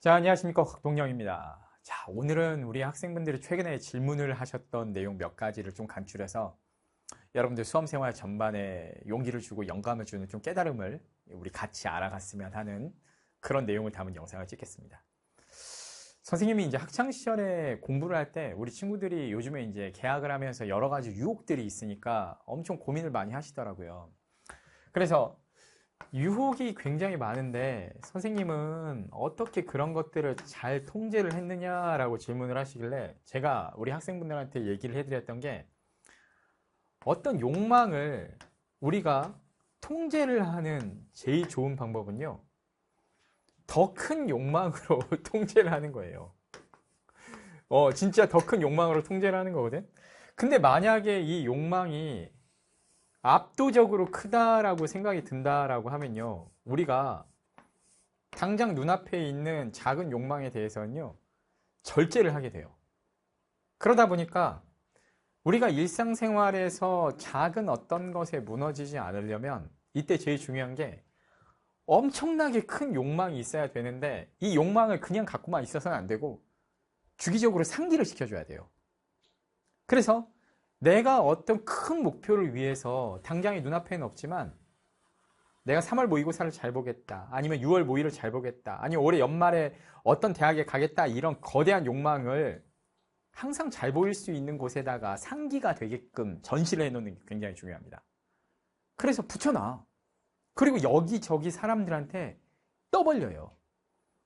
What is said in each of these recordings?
자, 안녕하십니까. 곽동영입니다. 자, 오늘은 우리 학생분들이 최근에 질문을 하셨던 내용 몇 가지를 좀 간추려서 여러분들 수험생활 전반에 용기를 주고 영감을 주는 좀 깨달음을 우리 같이 알아갔으면 하는 그런 내용을 담은 영상을 찍겠습니다. 선생님이 이제 학창시절에 공부를 할 때 우리 친구들이 요즘에 이제 개학을 하면서 여러 가지 유혹들이 있으니까 엄청 고민을 많이 하시더라고요. 그래서 유혹이 굉장히 많은데 선생님은 어떻게 그런 것들을 잘 통제를 했느냐라고 질문을 하시길래 제가 우리 학생분들한테 얘기를 해드렸던 게 어떤 욕망을 우리가 통제를 하는 제일 좋은 방법은요, 더 큰 욕망으로 통제를 하는 거예요. 진짜 더 큰 욕망으로 통제를 하는 거거든. 근데 만약에 이 욕망이 압도적으로 크다라고 생각이 든다라고 하면요, 우리가 당장 눈앞에 있는 작은 욕망에 대해서는요, 절제를 하게 돼요. 그러다 보니까 우리가 일상생활에서 작은 어떤 것에 무너지지 않으려면 이때 제일 중요한 게 엄청나게 큰 욕망이 있어야 되는데 이 욕망을 그냥 갖고만 있어서는 안 되고 주기적으로 상기를 시켜줘야 돼요. 그래서 내가 어떤 큰 목표를 위해서 당장의 눈앞에는 없지만 내가 3월 모의고사를 잘 보겠다, 아니면 6월 모의를 잘 보겠다, 아니면 올해 연말에 어떤 대학에 가겠다, 이런 거대한 욕망을 항상 잘 보일 수 있는 곳에다가 상기가 되게끔 전시를 해놓는 게 굉장히 중요합니다. 그래서 붙여놔. 그리고 여기저기 사람들한테 떠벌려요.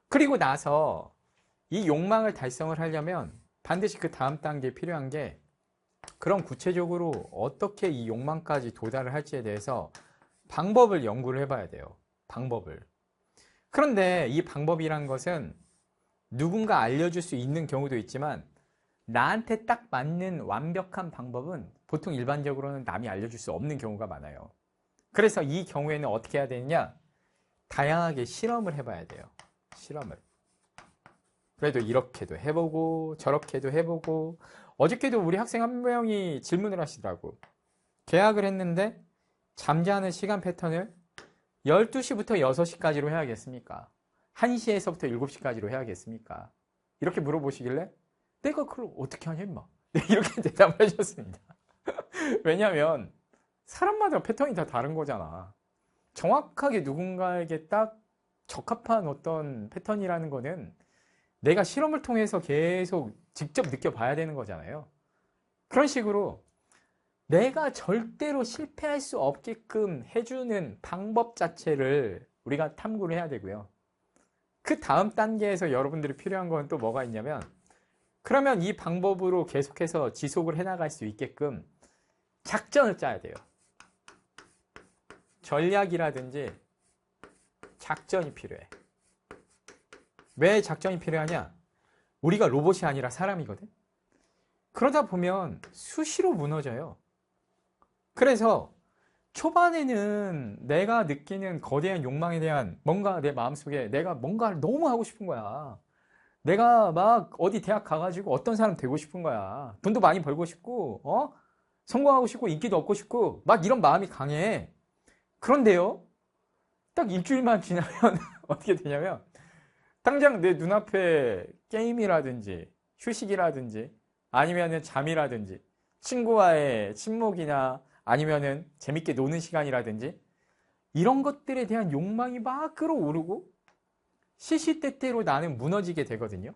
그리고 나서 이 욕망을 달성을 하려면 반드시 그 다음 단계에 필요한 게, 그럼 구체적으로 어떻게 이 욕망까지 도달을 할지에 대해서 방법을 연구를 해봐야 돼요. 방법을. 그런데 이 방법이란 것은 누군가 알려줄 수 있는 경우도 있지만 나한테 딱 맞는 완벽한 방법은 보통 일반적으로는 남이 알려줄 수 없는 경우가 많아요. 그래서 이 경우에는 어떻게 해야 되느냐? 다양하게 실험을 해봐야 돼요. 실험을. 그래도 이렇게도 해보고 저렇게도 해보고, 어저께도 우리 학생 한 명이 질문을 하시더라고. 계약을 했는데 잠자는 시간 패턴을 12시부터 6시까지로 해야겠습니까? 1시에서부터 7시까지로 해야겠습니까? 이렇게 물어보시길래 내가 그걸 어떻게 하냐 임마, 이렇게 대답을 해줬습니다. 왜냐하면 사람마다 패턴이 다 다른 거잖아. 정확하게 누군가에게 딱 적합한 어떤 패턴이라는 거는 내가 실험을 통해서 계속 직접 느껴봐야 되는 거잖아요. 그런 식으로 내가 절대로 실패할 수 없게끔 해주는 방법 자체를 우리가 탐구를 해야 되고요. 그 다음 단계에서 여러분들이 필요한 건 또 뭐가 있냐면, 그러면 이 방법으로 계속해서 지속을 해나갈 수 있게끔 작전을 짜야 돼요. 전략이라든지 작전이 필요해. 왜 작전이 필요하냐? 우리가 로봇이 아니라 사람이거든. 그러다 보면 수시로 무너져요. 그래서 초반에는 내가 느끼는 거대한 욕망에 대한 뭔가 내 마음속에 내가 뭔가를 너무 하고 싶은 거야. 내가 막 어디 대학 가가지고 어떤 사람 되고 싶은 거야. 돈도 많이 벌고 싶고, 성공하고 싶고, 인기도 얻고 싶고, 막 이런 마음이 강해. 그런데요, 딱 일주일만 지나면 어떻게 되냐면, 당장 내 눈앞에 게임이라든지, 휴식이라든지, 아니면은 잠이라든지, 친구와의 친목이나 아니면은 재밌게 노는 시간이라든지, 이런 것들에 대한 욕망이 막 끌어오르고, 시시때때로 나는 무너지게 되거든요.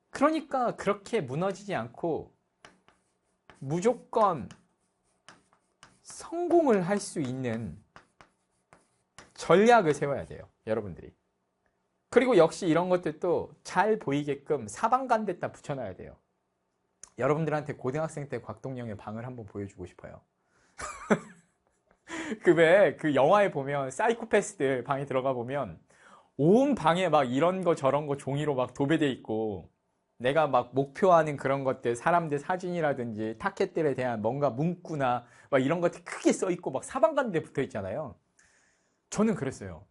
그러니까 그렇게 무너지지 않고 무조건 성공을 할 수 있는 전략을 세워야 돼요, 여러분들이. 그리고 역시 이런 것들도 잘 보이게끔 사방간데다 붙여놔야 돼요. 여러분들한테 고등학생 때 곽동영의 방을 한번 보여주고 싶어요. 그 영화에 보면 사이코패스들 방에 들어가 보면 온 방에 막 이런 거 저런 거 종이로 막 도배돼 있고, 내가 막 목표하는 그런 것들, 사람들 사진이라든지 타켓들에 대한 뭔가 문구나 막 이런 것들 크게 써 있고 막 사방간데 붙어 있잖아요. 저는 그랬어요.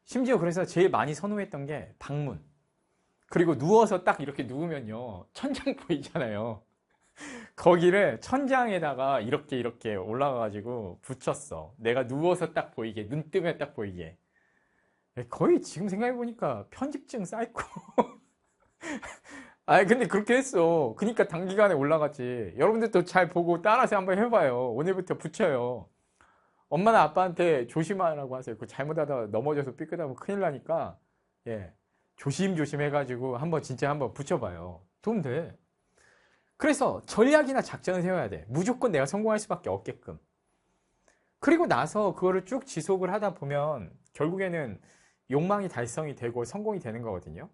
심지어 그래서 제일 많이 선호했던 게 방문. 그리고 누워서 딱 이렇게 누우면요, 천장 보이잖아요. 거기를 천장에다가 이렇게 올라가가지고 붙였어. 내가 누워서 딱 보이게, 눈 뜨면 딱 보이게. 거의 지금 생각해보니까 편집증 사이코. 아, 근데 그렇게 했어. 그러니까 단기간에 올라갔지. 여러분들도 잘 보고 따라서 한번 해봐요. 오늘부터 붙여요. 엄마나 아빠한테 조심하라고 하세요. 그 잘못하다가 넘어져서 삐끗하면 큰일 나니까, 예. 조심조심 해가지고 한번 진짜 한번 붙여봐요. 도움 돼. 그래서 전략이나 작전을 세워야 돼. 무조건 내가 성공할 수밖에 없게끔. 그리고 나서 그거를 쭉 지속을 하다 보면 결국에는 욕망이 달성이 되고 성공이 되는 거거든요.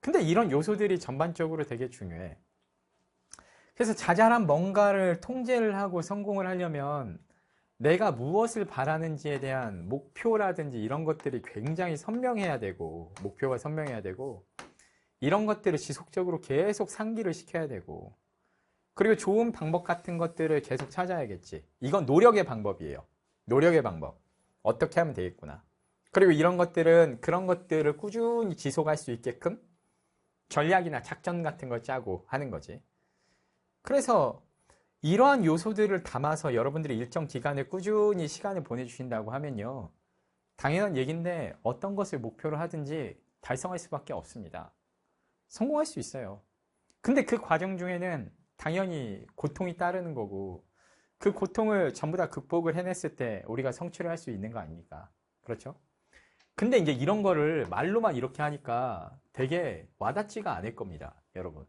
근데 이런 요소들이 전반적으로 되게 중요해. 그래서 자잘한 뭔가를 통제를 하고 성공을 하려면 내가 무엇을 바라는지에 대한 목표라든지 이런 것들이 굉장히 선명해야 되고, 목표가 선명해야 되고, 이런 것들을 지속적으로 계속 상기를 시켜야 되고, 그리고 좋은 방법 같은 것들을 계속 찾아야겠지. 이건 노력의 방법이에요. 노력의 방법. 어떻게 하면 되겠구나. 그리고 이런 것들은 그런 것들을 꾸준히 지속할 수 있게끔 전략이나 작전 같은 걸 짜고 하는 거지. 그래서 이러한 요소들을 담아서 여러분들이 일정 기간을 꾸준히 시간을 보내주신다고 하면요. 당연한 얘기인데 어떤 것을 목표로 하든지 달성할 수밖에 없습니다. 성공할 수 있어요. 근데 그 과정 중에는 당연히 고통이 따르는 거고 그 고통을 전부 다 극복을 해냈을 때 우리가 성취를 할 수 있는 거 아닙니까? 그렇죠? 근데 이제 이런 거를 말로만 이렇게 하니까 되게 와닿지가 않을 겁니다, 여러분.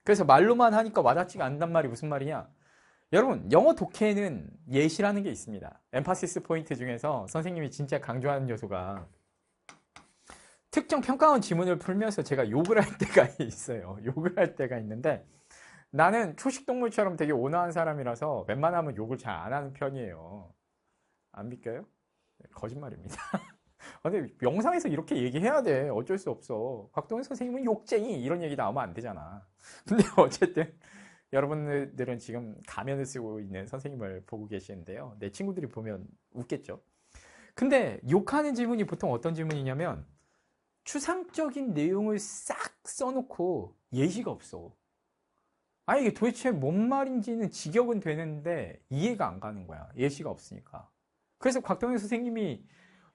그래서 말로만 하니까 와닿지가 않단 말이 무슨 말이냐? 여러분, 영어 독해에는 예시라는 게 있습니다. 엠파시스 포인트 중에서 선생님이 진짜 강조하는 요소가 특정 평가원 지문을 풀면서 제가 욕을 할 때가 있어요. 욕을 할 때가 있는데 나는 초식동물처럼 되게 온화한 사람이라서 웬만하면 욕을 잘 안 하는 편이에요. 안 믿겨요? 거짓말입니다. 근데 영상에서 이렇게 얘기해야 돼. 어쩔 수 없어. 곽동현 선생님은 욕쟁이 이런 얘기 나오면 안 되잖아. 근데 어쨌든 여러분들은 지금 가면을 쓰고 있는 선생님을 보고 계시는데요. 내 친구들이 보면 웃겠죠. 근데 욕하는 질문이 보통 어떤 질문이냐면 추상적인 내용을 싹 써놓고 예시가 없어. 아니 이게 도대체 뭔 말인지는 직역은 되는데 이해가 안 가는 거야. 예시가 없으니까. 그래서 곽동현 선생님이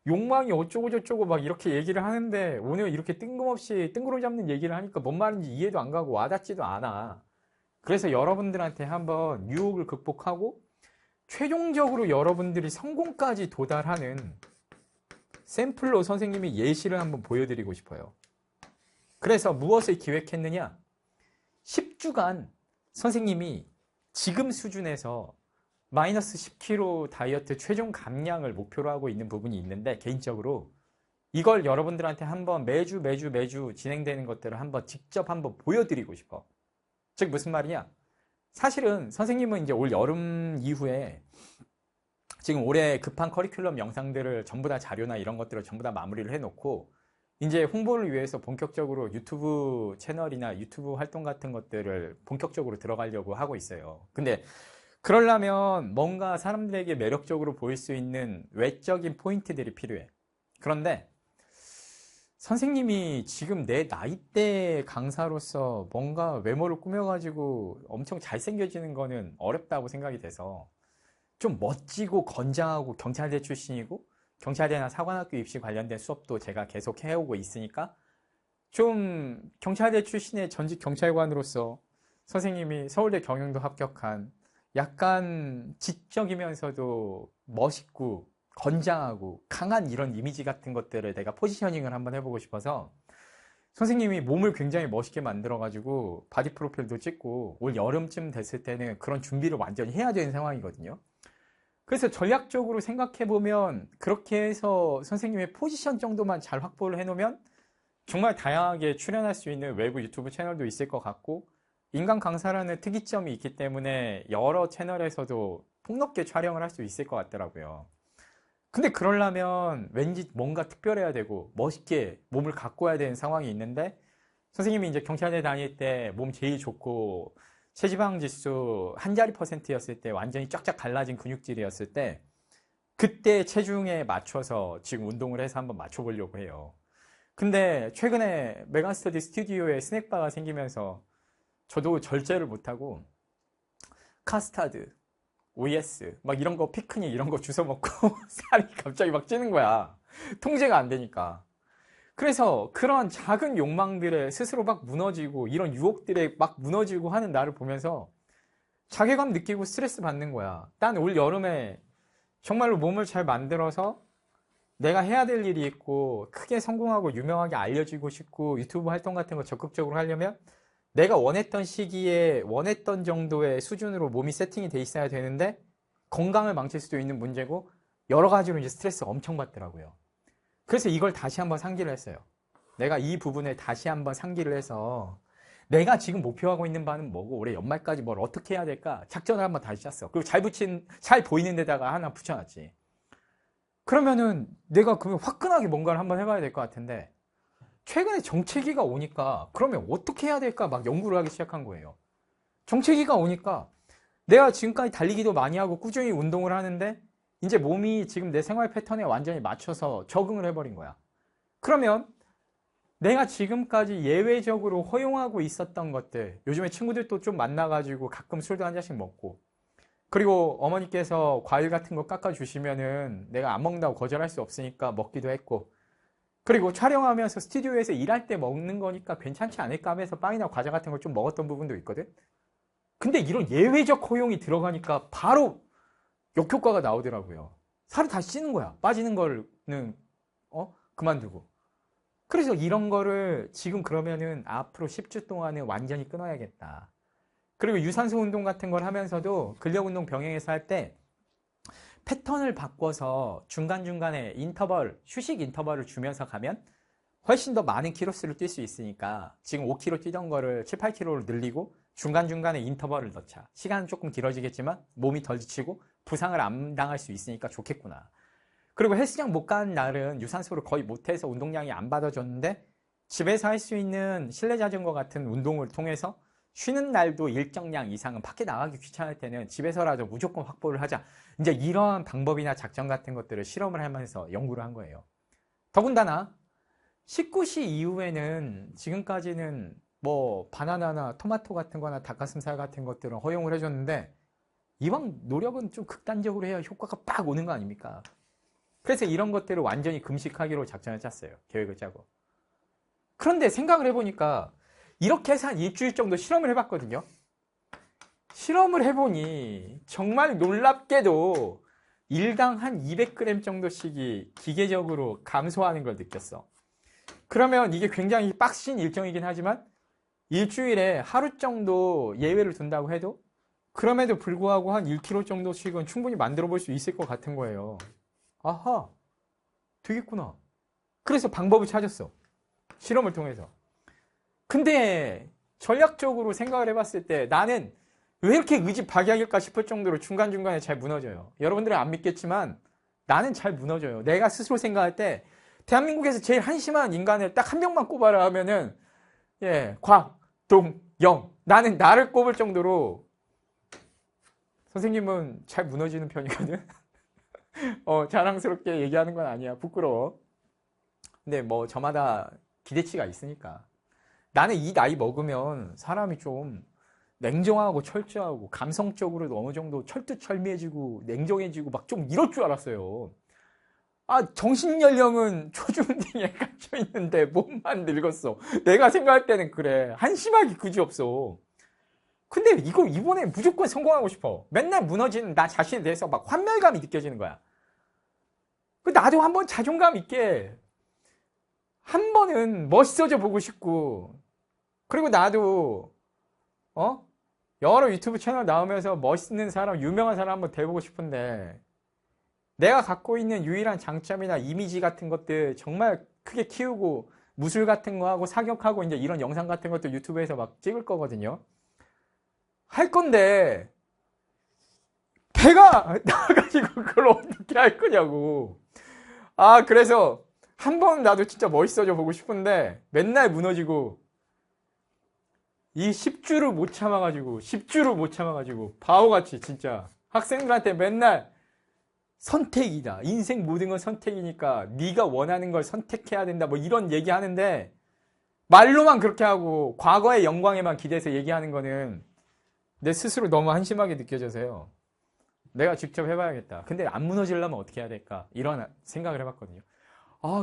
욕망이 어쩌고 저쩌고 막 이렇게 얘기를 하는데 오늘 이렇게 뜬금없이 뜬구름 잡는 얘기를 하니까 뭔 말인지 이해도 안 가고 와닿지도 않아. 그래서 여러분들한테 한번 유혹을 극복하고 최종적으로 여러분들이 성공까지 도달하는 샘플로 선생님이 예시를 한번 보여드리고 싶어요. 그래서 무엇을 기획했느냐? 10주간 선생님이 지금 수준에서 마이너스 10kg 다이어트 최종 감량을 목표로 하고 있는 부분이 있는데 개인적으로 이걸 여러분들한테 한번 매주 진행되는 것들을 한번 직접 한번 보여드리고 싶어. 즉 무슨 말이냐? 사실은 선생님은 이제 올 여름 이후에 지금 올해 급한 커리큘럼 영상들을 전부 다 자료나 이런 것들을 전부 다 마무리를 해놓고 이제 홍보를 위해서 본격적으로 유튜브 채널이나 유튜브 활동 같은 것들을 본격적으로 들어가려고 하고 있어요. 근데 그러려면 뭔가 사람들에게 매력적으로 보일 수 있는 외적인 포인트들이 필요해. 그런데 선생님이 지금 내 나이대 강사로서 뭔가 외모를 꾸며가지고 엄청 잘생겨지는 거는 어렵다고 생각이 돼서 좀 멋지고 건장하고 경찰대 출신이고 경찰대나 사관학교 입시 관련된 수업도 제가 계속 해오고 있으니까 좀 경찰대 출신의 전직 경찰관으로서 선생님이 서울대 경영도 합격한 약간 지적이면서도 멋있고 건장하고 강한 이런 이미지 같은 것들을 내가 포지셔닝을 한번 해보고 싶어서 선생님이 몸을 굉장히 멋있게 만들어가지고 바디 프로필도 찍고 올 여름쯤 됐을 때는 그런 준비를 완전히 해야 되는 상황이거든요. 그래서 전략적으로 생각해보면 그렇게 해서 선생님의 포지션 정도만 잘 확보를 해놓으면 정말 다양하게 출연할 수 있는 외부 유튜브 채널도 있을 것 같고 인간 강사라는 특이점이 있기 때문에 여러 채널에서도 폭넓게 촬영을 할 수 있을 것 같더라고요. 근데 그러려면 왠지 뭔가 특별해야 되고 멋있게 몸을 가꿔야 되는 상황이 있는데 선생님이 이제 경찰대 다닐 때 몸 제일 좋고 체지방 지수 한 자리 %였을 때 완전히 쫙쫙 갈라진 근육질이었을 때 그때 체중에 맞춰서 지금 운동을 해서 한번 맞춰보려고 해요. 근데 최근에 메가스터디 스튜디오에 스낵바가 생기면서 저도 절제를 못하고 카스타드, OS 막 이런 거 피크닉 이런 거 주워 먹고 살이 갑자기 막 찌는 거야. 통제가 안 되니까. 그래서 그런 작은 욕망들에 스스로 막 무너지고 이런 유혹들에 막 무너지고 하는 나를 보면서 자괴감 느끼고 스트레스 받는 거야. 난 올 여름에 정말로 몸을 잘 만들어서 내가 해야 될 일이 있고 크게 성공하고 유명하게 알려지고 싶고 유튜브 활동 같은 거 적극적으로 하려면 내가 원했던 시기에 원했던 정도의 수준으로 몸이 세팅이 돼 있어야 되는데 건강을 망칠 수도 있는 문제고 여러 가지로 이제 스트레스 엄청 받더라고요. 그래서 이걸 다시 한번 상기를 했어요. 내가 이 부분을 다시 한번 상기를 해서 내가 지금 목표하고 있는 바는 뭐고 올해 연말까지 뭘 어떻게 해야 될까 작전을 한번 다시 짰어. 그리고 잘 보이는 데다가 하나 붙여놨지. 그러면은 내가 그러면 화끈하게 뭔가를 한번 해봐야 될 것 같은데 최근에 정체기가 오니까 그러면 어떻게 해야 될까 막 연구를 하기 시작한 거예요. 정체기가 오니까 내가 지금까지 달리기도 많이 하고 꾸준히 운동을 하는데 이제 몸이 지금 내 생활 패턴에 완전히 맞춰서 적응을 해버린 거야. 그러면 내가 지금까지 예외적으로 허용하고 있었던 것들, 요즘에 친구들도 좀 만나가지고 가끔 술도 한 잔씩 먹고, 그리고 어머니께서 과일 같은 거 깎아주시면은 내가 안 먹는다고 거절할 수 없으니까 먹기도 했고, 그리고 촬영하면서 스튜디오에서 일할 때 먹는 거니까 괜찮지 않을까 하면서 빵이나 과자 같은 걸 좀 먹었던 부분도 있거든? 근데 이런 예외적 허용이 들어가니까 바로 역효과가 나오더라고요. 살이 다시 찌는 거야. 빠지는 거는, 그만두고. 그래서 이런 거를 지금 그러면은 앞으로 10주 동안은 완전히 끊어야겠다. 그리고 유산소 운동 같은 걸 하면서도 근력 운동 병행해서 할 때 패턴을 바꿔서 중간중간에 휴식 인터벌을 주면서 가면 훨씬 더 많은 키로수를 뛸 수 있으니까 지금 5km 뛰던 거를 7, 8km로 늘리고 중간중간에 인터벌을 넣자. 시간은 조금 길어지겠지만 몸이 덜 지치고 부상을 안 당할 수 있으니까 좋겠구나. 그리고 헬스장 못 가는 날은 유산소를 거의 못해서 운동량이 안 받아줬는데 집에서 할 수 있는 실내 자전거 같은 운동을 통해서 쉬는 날도 일정량 이상은 밖에 나가기 귀찮을 때는 집에서라도 무조건 확보를 하자. 이제 이러한 방법이나 작전 같은 것들을 실험을 하면서 연구를 한 거예요. 더군다나 19시 이후에는 지금까지는 뭐 바나나나 토마토 같은 거나 닭가슴살 같은 것들은 허용을 해줬는데 이왕 노력은 좀 극단적으로 해야 효과가 빡 오는 거 아닙니까? 그래서 이런 것들을 완전히 금식하기로 작전을 짰어요. 계획을 짜고. 그런데 생각을 해보니까 이렇게 해서 한 일주일 정도 실험을 해봤거든요. 실험을 해보니 정말 놀랍게도 일당 한 200g 정도씩이 기계적으로 감소하는 걸 느꼈어. 그러면 이게 굉장히 빡신 일정이긴 하지만 일주일에 하루 정도 예외를 둔다고 해도 그럼에도 불구하고 한 1kg 정도씩은 충분히 만들어 볼 수 있을 것 같은 거예요. 아하, 되겠구나. 그래서 방법을 찾았어. 실험을 통해서. 근데 전략적으로 생각을 해봤을 때 나는 왜 이렇게 의지박약일까 싶을 정도로 중간중간에 잘 무너져요. 여러분들은 안 믿겠지만 나는 잘 무너져요. 내가 스스로 생각할 때 대한민국에서 제일 한심한 인간을 딱 한 명만 꼽아라 하면은 곽동영. 나는 나를 꼽을 정도로 선생님은 잘 무너지는 편이거든. 자랑스럽게 얘기하는 건 아니야. 부끄러워. 근데 뭐 저마다 기대치가 있으니까. 나는 이 나이 먹으면 사람이 좀 냉정하고 철저하고 감성적으로도 어느 정도 철두철미해지고 냉정해지고 막 좀 이럴 줄 알았어요. 정신연령은 초중딩에 갇혀있는데 몸만 늙었어. 내가 생각할 때는 그래. 한심하기 그지없어. 근데 이번에 무조건 성공하고 싶어. 맨날 무너지는 나 자신에 대해서 막 환멸감이 느껴지는 거야. 나도 한번 자존감 있게 한 번은 멋있어져 보고 싶고, 그리고 나도 여러 유튜브 채널 나오면서 멋있는 사람, 유명한 사람 한번 돼보고 싶은데 내가 갖고 있는 유일한 장점이나 이미지 같은 것들 정말 크게 키우고 무술 같은 거 하고 사격하고 이제 이런 영상 같은 것도 유튜브에서 막 찍을 거거든요. 할 건데 배가 나가지고 그걸 어떻게 할 거냐고. 그래서 한 번 나도 진짜 멋있어져 보고 싶은데 맨날 무너지고 이 10주를 못 참아가지고 바보같이 진짜 학생들한테 맨날 선택이다. 인생 모든 건 선택이니까 네가 원하는 걸 선택해야 된다. 뭐 이런 얘기하는데 말로만 그렇게 하고 과거의 영광에만 기대서 얘기하는 거는 내 스스로 너무 한심하게 느껴져서요. 내가 직접 해봐야겠다. 근데 안 무너지려면 어떻게 해야 될까? 이런 생각을 해봤거든요.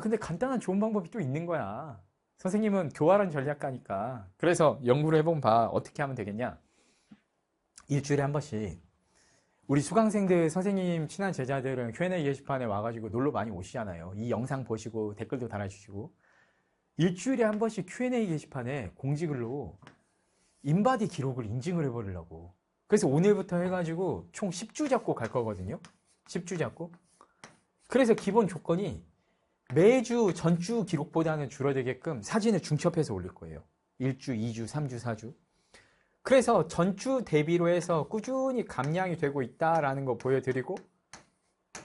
근데 간단한 좋은 방법이 또 있는 거야. 선생님은 교활한 전략가니까. 그래서 연구를 해본 바 어떻게 하면 되겠냐? 일주일에 한 번씩 우리 수강생들, 선생님 친한 제자들은 Q&A 게시판에 와가지고 놀러 많이 오시잖아요. 이 영상 보시고 댓글도 달아주시고. 일주일에 한 번씩 Q&A 게시판에 공지글로 인바디 기록을 인증을 해버리려고. 그래서 오늘부터 해가지고 총 10주 잡고 갈 거거든요. 10주 잡고. 그래서 기본 조건이 매주 전주 기록보다는 줄어들게끔 사진을 중첩해서 올릴 거예요. 1주, 2주, 3주, 4주. 그래서 전주 대비로 해서 꾸준히 감량이 되고 있다라는 거 보여드리고,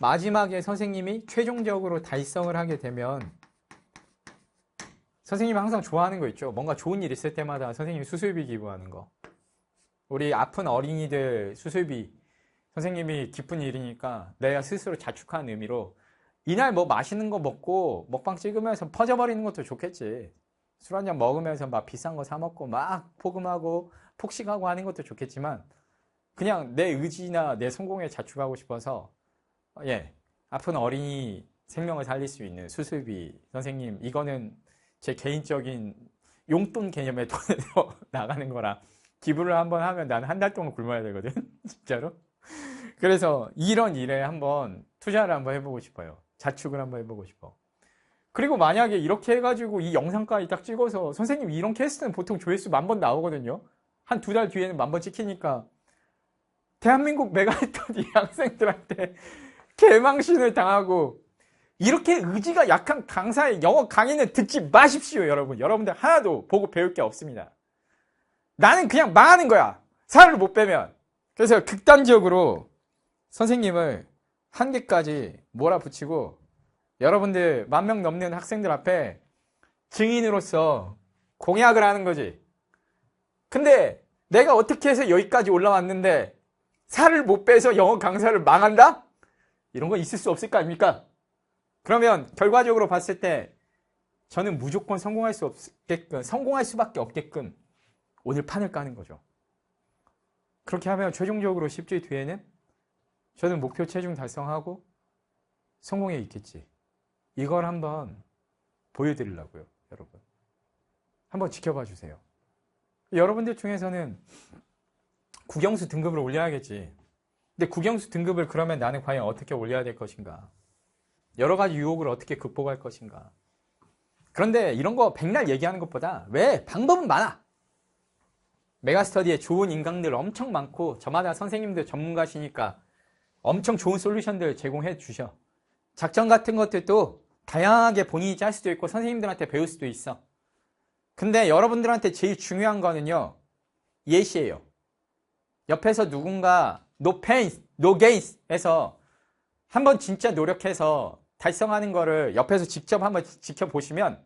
마지막에 선생님이 최종적으로 달성을 하게 되면, 선생님이 항상 좋아하는 거 있죠. 뭔가 좋은 일 있을 때마다 선생님이 수술비 기부하는 거. 우리 아픈 어린이들 수술비, 선생님이 기쁜 일이니까 내가 스스로 자축하는 의미로 이날 뭐 맛있는 거 먹고 먹방 찍으면서 퍼져버리는 것도 좋겠지. 술 한잔 먹으면서 막 비싼 거 사 먹고 막 포금하고 폭식하고 하는 것도 좋겠지만, 그냥 내 의지나 내 성공에 자축하고 싶어서 아픈 어린이 생명을 살릴 수 있는 수술비, 선생님 이거는 제 개인적인 용돈 개념의 돈으로 나가는 거라 기부를 한번 하면 나는 한 달 동안 굶어야 되거든. 진짜로. 그래서 이런 일에 한번 투자를 한번 해보고 싶어요. 자축을 한번 해보고 싶어. 그리고 만약에 이렇게 해가지고 이 영상까지 딱 찍어서, 선생님 이런 캐스트는 보통 조회수 10,000번 나오거든요. 한 2달 뒤에는 10,000번 찍히니까 대한민국 메가스터디 학생들한테 개망신을 당하고, 이렇게 의지가 약한 강사의 영어 강의는 듣지 마십시오. 여러분들 하나도 보고 배울 게 없습니다. 나는 그냥 망하는 거야, 살을 못 빼면. 그래서 극단적으로 선생님을 한계까지 몰아붙이고, 여러분들 10,000명 넘는 학생들 앞에 증인으로서 공약을 하는 거지. 근데 내가 어떻게 해서 여기까지 올라왔는데 살을 못 빼서 영어 강사를 망한다? 이런 거 있을 수 없을 거 아닙니까? 그러면 결과적으로 봤을 때 저는 무조건 성공할 수밖에 없게끔 오늘 판을 까는 거죠. 그렇게 하면 최종적으로 10주일 뒤에는 저는 목표 체중 달성하고 성공해 있겠지. 이걸 한번 보여드리려고요, 여러분. 한번 지켜봐 주세요. 여러분들 중에서는 국영수 등급을 올려야겠지. 근데 국영수 등급을 그러면 나는 과연 어떻게 올려야 될 것인가? 여러 가지 유혹을 어떻게 극복할 것인가? 그런데 이런 거 백날 얘기하는 것보다, 왜? 방법은 많아. 메가스터디에 좋은 인강들 엄청 많고, 저마다 선생님들 전문가시니까 엄청 좋은 솔루션들 제공해 주셔. 작전 같은 것들도 다양하게 본인이 짤 수도 있고 선생님들한테 배울 수도 있어. 근데 여러분들한테 제일 중요한 거는요, 예시예요. 옆에서 누군가 no pain, no gains 해서 한번 진짜 노력해서 달성하는 거를 옆에서 직접 한번 지켜보시면,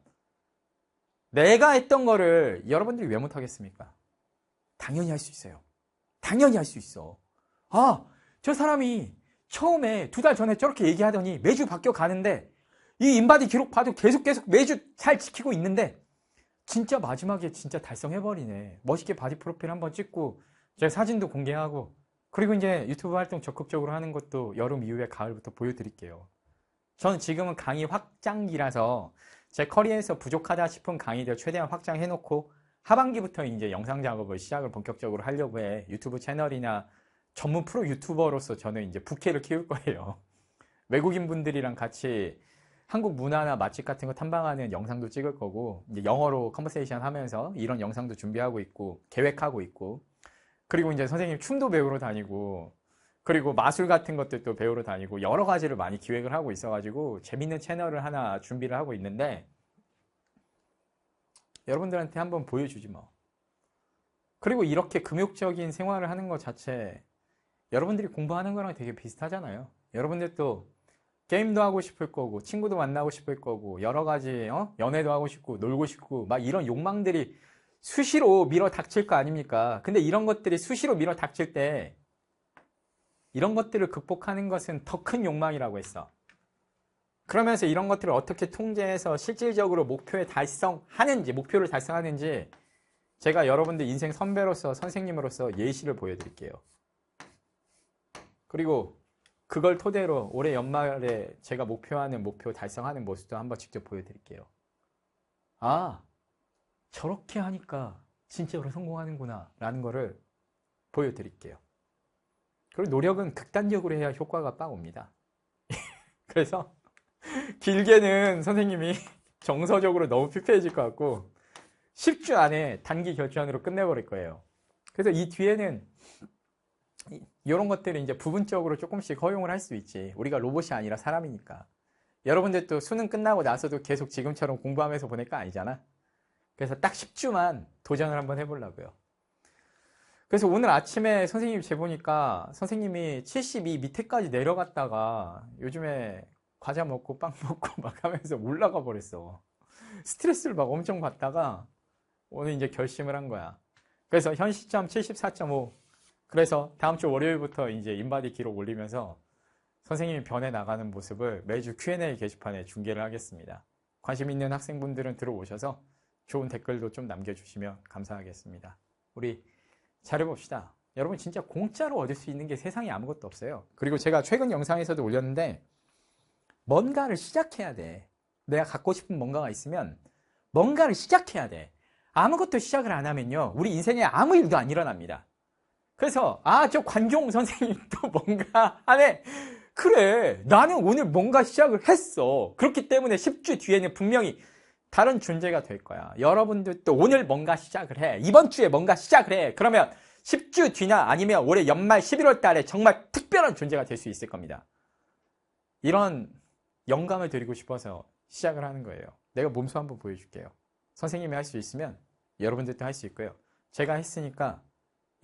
내가 했던 거를 여러분들이 왜 못하겠습니까? 당연히 할 수 있어요. 당연히 할 수 있어. 저 사람이 처음에 2달 전에 저렇게 얘기하더니 매주 바뀌어 가는데, 이 인바디 기록 봐도 계속 매주 잘 지키고 있는데 진짜 마지막에 진짜 달성해버리네. 멋있게 바디 프로필 한번 찍고 제가 사진도 공개하고, 그리고 이제 유튜브 활동 적극적으로 하는 것도 여름 이후에 가을부터 보여드릴게요. 저는 지금은 강의 확장기라서 제 커리어에서 부족하다 싶은 강의들 최대한 확장해놓고 하반기부터 이제 영상 작업을 시작을 본격적으로 하려고 해. 유튜브 채널이나 전문 프로 유튜버로서 저는 이제 부캐를 키울 거예요. 외국인 분들이랑 같이 한국 문화나 맛집 같은 거 탐방하는 영상도 찍을 거고, 이제 영어로 컨버세이션 하면서 이런 영상도 준비하고 있고 계획하고 있고, 그리고 이제 선생님 춤도 배우러 다니고, 그리고 마술 같은 것들도 배우러 다니고, 여러 가지를 많이 기획을 하고 있어가지고 재밌는 채널을 하나 준비를 하고 있는데, 여러분들한테 한번 보여주지 뭐. 그리고 이렇게 금욕적인 생활을 하는 것 자체 여러분들이 공부하는 거랑 되게 비슷하잖아요. 여러분들도 게임도 하고 싶을 거고, 친구도 만나고 싶을 거고, 여러 가지 연애도 하고 싶고, 놀고 싶고, 막 이런 욕망들이 수시로 밀어 닥칠 거 아닙니까? 근데 이런 것들이 수시로 밀어 닥칠 때 이런 것들을 극복하는 것은 더 큰 욕망이라고 했어. 그러면서 이런 것들을 어떻게 통제해서 실질적으로 목표를 달성하는지 제가 여러분들 인생 선배로서, 선생님으로서 예시를 보여드릴게요. 그리고 그걸 토대로 올해 연말에 제가 목표하는 목표 달성하는 모습도 한번 직접 보여드릴게요. 아, 저렇게 하니까 진짜로 성공하는구나 라는 거를 보여드릴게요. 그리고 노력은 극단적으로 해야 효과가 빡 옵니다. 그래서 길게는 선생님이 정서적으로 너무 피폐해질 것 같고 10주 안에 단기 결산으로 끝내버릴 거예요. 그래서 이 뒤에는 이런 것들을 이제 부분적으로 조금씩 허용을 할 수 있지. 우리가 로봇이 아니라 사람이니까. 여러분들 또 수능 끝나고 나서도 계속 지금처럼 공부하면서 보낼 거 아니잖아. 그래서 딱 10주만 도전을 한번 해보려고요. 그래서 오늘 아침에 선생님이 재보니까 선생님이 72 밑에까지 내려갔다가 요즘에 과자 먹고 빵 먹고 막 하면서 올라가 버렸어. 스트레스를 막 엄청 받다가 오늘 이제 결심을 한 거야. 그래서 현 시점 74.5. 그래서 다음 주 월요일부터 이제 인바디 기록 올리면서 선생님이 변해 나가는 모습을 매주 Q&A 게시판에 중계를 하겠습니다. 관심 있는 학생분들은 들어오셔서 좋은 댓글도 좀 남겨주시면 감사하겠습니다. 우리 잘해봅시다. 여러분 진짜 공짜로 얻을 수 있는 게 세상에 아무것도 없어요. 그리고 제가 최근 영상에서도 올렸는데 뭔가를 시작해야 돼. 내가 갖고 싶은 뭔가가 있으면 뭔가를 시작해야 돼. 아무것도 시작을 안 하면요 우리 인생에 아무 일도 안 일어납니다. 그래서 저 관종 선생님도 뭔가 하네. 그래, 나는 오늘 뭔가 시작을 했어. 그렇기 때문에 10주 뒤에는 분명히 다른 존재가 될 거야. 여러분들도 오늘 뭔가 시작을 해. 이번 주에 뭔가 시작을 해. 그러면 10주 뒤나 아니면 올해 연말 11월 달에 정말 특별한 존재가 될 수 있을 겁니다. 이런 영감을 드리고 싶어서 시작을 하는 거예요. 내가 몸소 한번 보여줄게요. 선생님이 할 수 있으면 여러분들도 할 수 있고요. 제가 했으니까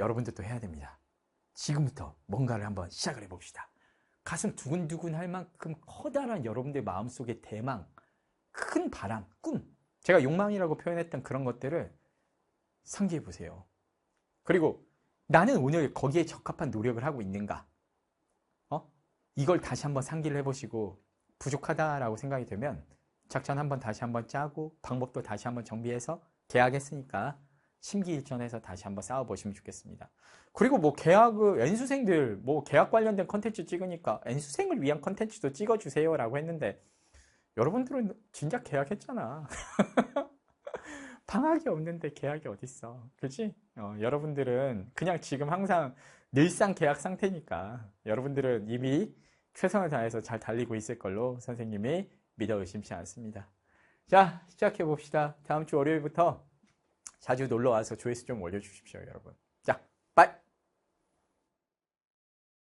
여러분들도 해야 됩니다. 지금부터 뭔가를 한번 시작을 해봅시다. 가슴 두근두근 할 만큼 커다란 여러분들 마음속의 대망, 큰 바람, 꿈. 제가 욕망이라고 표현했던 그런 것들을 상기해 보세요. 그리고 나는 오늘 거기에 적합한 노력을 하고 있는가? 이걸 다시 한번 상기를 해보시고 부족하다라고 생각이 되면 작전 한번 다시 한번 짜고 방법도 다시 한번 정비해서 계약했으니까 심기일전해서 다시 한번 싸워보시면 좋겠습니다. 그리고 뭐 N수생들 계약 관련된 컨텐츠 찍으니까 N수생을 위한 컨텐츠도 찍어주세요 라고 했는데 여러분들은 진작 계약했잖아. 방학이 없는데 계약이 어딨어. 그치? 여러분들은 그냥 지금 항상 늘상 계약 상태니까 여러분들은 이미 최선을 다해서 잘 달리고 있을 걸로 선생님이 믿어 의심치 않습니다. 자, 시작해 봅시다. 다음 주 월요일부터 자주 놀러와서 조회수 좀 올려주십시오, 여러분. 자, 빠이!